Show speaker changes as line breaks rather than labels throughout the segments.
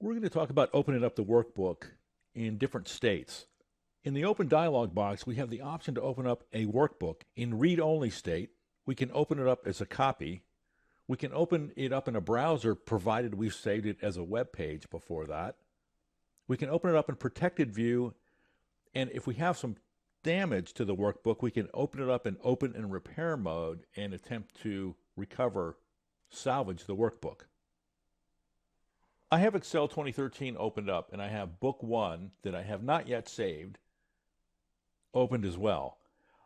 We're going to talk about opening up the workbook in different states. In the open dialog box, we have the option to open up a workbook in read-only state. We can open it up as a copy. We can open it up in a browser, provided we've saved it as a web page before that. We can open it up in protected view, and if we have some damage to the workbook, we can open it up in open and repair mode and attempt to recover, salvage the workbook. I have Excel 2013 opened up, and I have book 1 that I have not yet saved opened as well.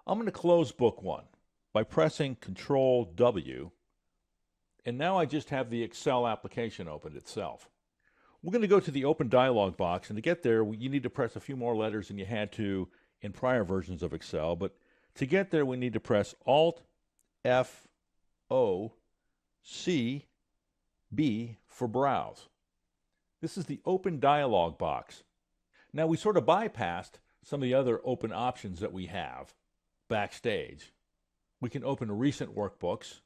I'm going to close book 1 by pressing Control W, and now I just have the Excel application opened itself. We're going to go to the open dialog box, and to get there you need to press a few more letters than you had to in prior versions of Excel, but to get there we need to press Alt F O C B for browse. This is the open dialog box. Now we sort of bypassed some of the other open options that we have backstage. We can open recent workbooks.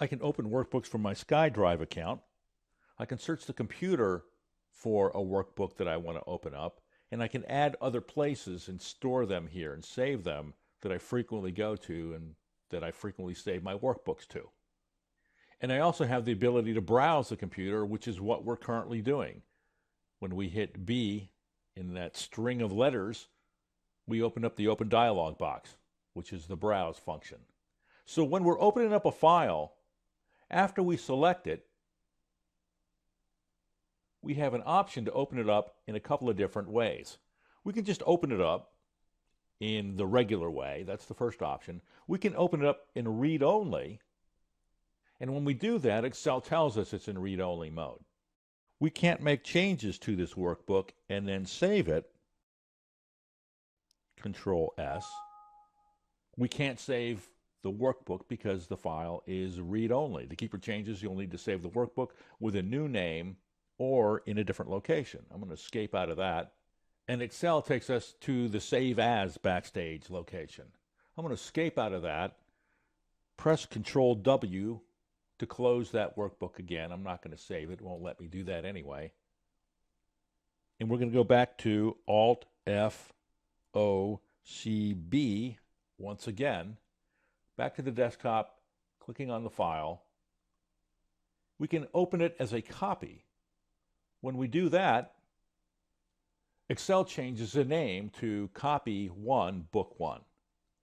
I can open workbooks from my SkyDrive account. I can search the computer for a workbook that I want to open up, and I can add other places and store them here and save them that I frequently go to and that I frequently save my workbooks to. And I also have the ability to browse the computer, which is what we're currently doing. When we hit B in that string of letters, we open up the open dialog box, which is the browse function. So when we're opening up a file, after we select it, we have an option to open it up in a couple of different ways. We can just open it up in the regular way. That's the first option. We can open it up in read-only. And when we do that, Excel tells us it's in read-only mode. We can't make changes to this workbook and then save it. Control S. We can't save the workbook because the file is read-only. To keep your changes, you'll need to save the workbook with a new name or in a different location. I'm going to escape out of that. And Excel takes us to the Save As backstage location. I'm going to escape out of that, press Control W to close that workbook again. I'm not going to save it. It won't let me do that anyway. And we're going to go back to Alt F O C B once again. Back to the desktop, clicking on the file. We can open it as a copy. When we do that, Excel changes the name to Copy 1, Book 1.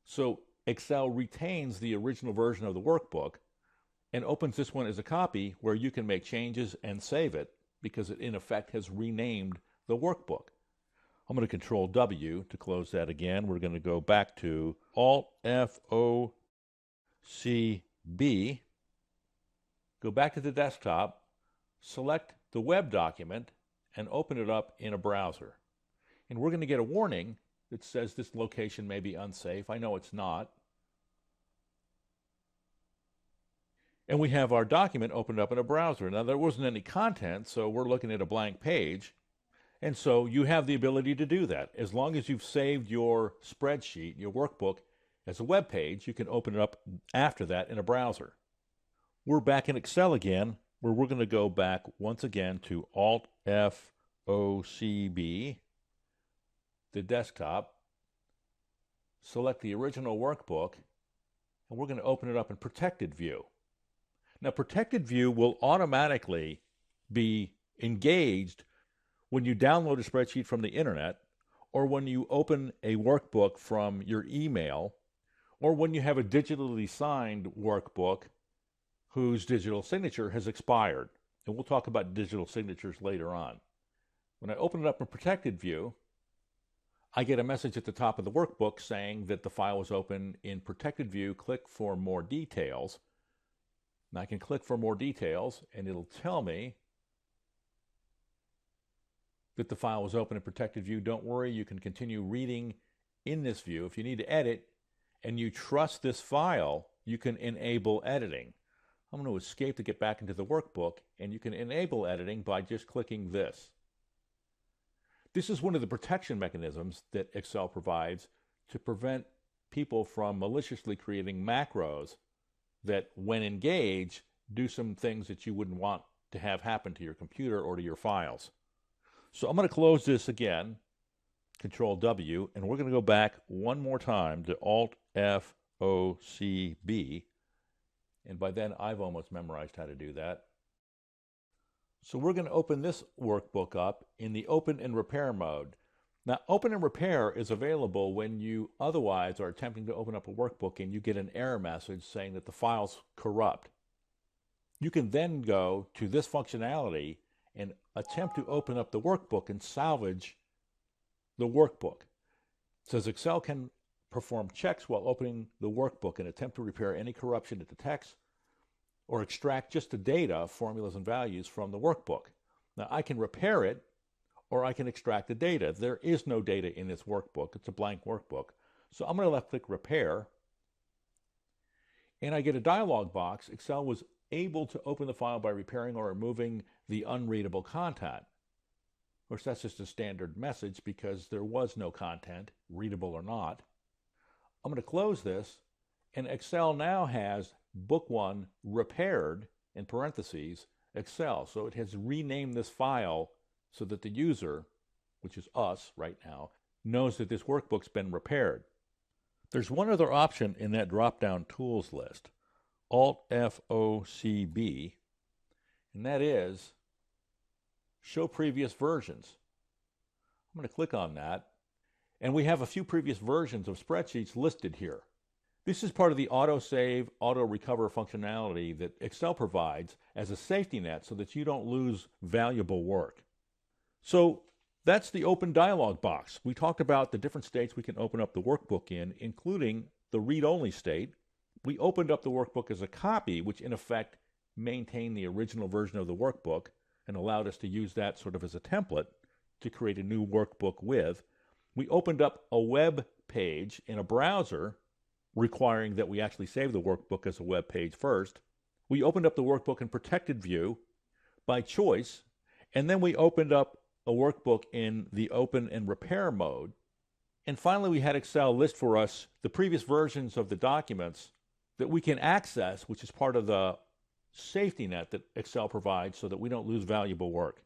So Excel retains the original version of the workbook and opens this one as a copy where you can make changes and save it because it in effect has renamed the workbook. I'm going to Control W to close that again. We're going to go back to Alt F O C B, go back to the desktop, select the web document, and open it up in a browser. And we're going to get a warning that says this location may be unsafe. I know it's not. And we have our document opened up in a browser. Now, there wasn't any content, so we're looking at a blank page. And so you have the ability to do that. As long as you've saved your spreadsheet, your workbook, as a web page, you can open it up after that in a browser. We're back in Excel again, where we're going to go back once again to Alt F O C B, the desktop, select the original workbook, and we're going to open it up in protected view. Now, protected view will automatically be engaged when you download a spreadsheet from the internet, or when you open a workbook from your email, or when you have a digitally signed workbook whose digital signature has expired. And we'll talk about digital signatures later on. When I open it up in protected view, I get a message at the top of the workbook saying that the file is open in protected view. Click for more details. And I can click for more details, and it'll tell me that the file is open in protected view. Don't worry, you can continue reading in this view. If you need to edit and you trust this file, you can enable editing. I'm going to escape to get back into the workbook, and you can enable editing by just clicking this. This is one of the protection mechanisms that Excel provides to prevent people from maliciously creating macros that, when engaged, do some things that you wouldn't want to have happen to your computer or to your files. So I'm going to close this again, Control W, and we're going to go back one more time to Alt F O C B. And by then I've almost memorized how to do that. So we're going to open this workbook up in the open and repair mode. Now, open and repair is available when you otherwise are attempting to open up a workbook and you get an error message saying that the file's corrupt. You can then go to this functionality and attempt to open up the workbook and salvage the workbook. It says Excel can perform checks while opening the workbook and attempt to repair any corruption in the text or extract just the data, formulas, and values from the workbook. Now, I can repair it or I can extract the data. There is no data in this workbook. It's a blank workbook. So I'm going to left-click Repair, and I get a dialog box. Excel was able to open the file by repairing or removing the unreadable content. Of course, that's just a standard message because there was no content, readable or not. I'm going to close this, and Excel now has Book 1 repaired, in parentheses, Excel. So it has renamed this file so that the user, which is us right now, knows that this workbook's been repaired. There's one other option in that drop-down tools list, Alt F O C B, and that is Show Previous Versions. I'm going to click on that, and we have a few previous versions of spreadsheets listed here. This is part of the auto-save, auto-recover functionality that Excel provides as a safety net so that you don't lose valuable work. So that's the open dialog box. We talked about the different states we can open up the workbook in, including the read-only state. We opened up the workbook as a copy, which in effect maintained the original version of the workbook and allowed us to use that sort of as a template to create a new workbook with. We opened up a web page in a browser, requiring that we actually save the workbook as a web page first. We opened up the workbook in protected view by choice, and then we opened up a workbook in the open and repair mode. And finally, we had Excel list for us the previous versions of the documents that we can access, which is part of the safety net that Excel provides so that we don't lose valuable work.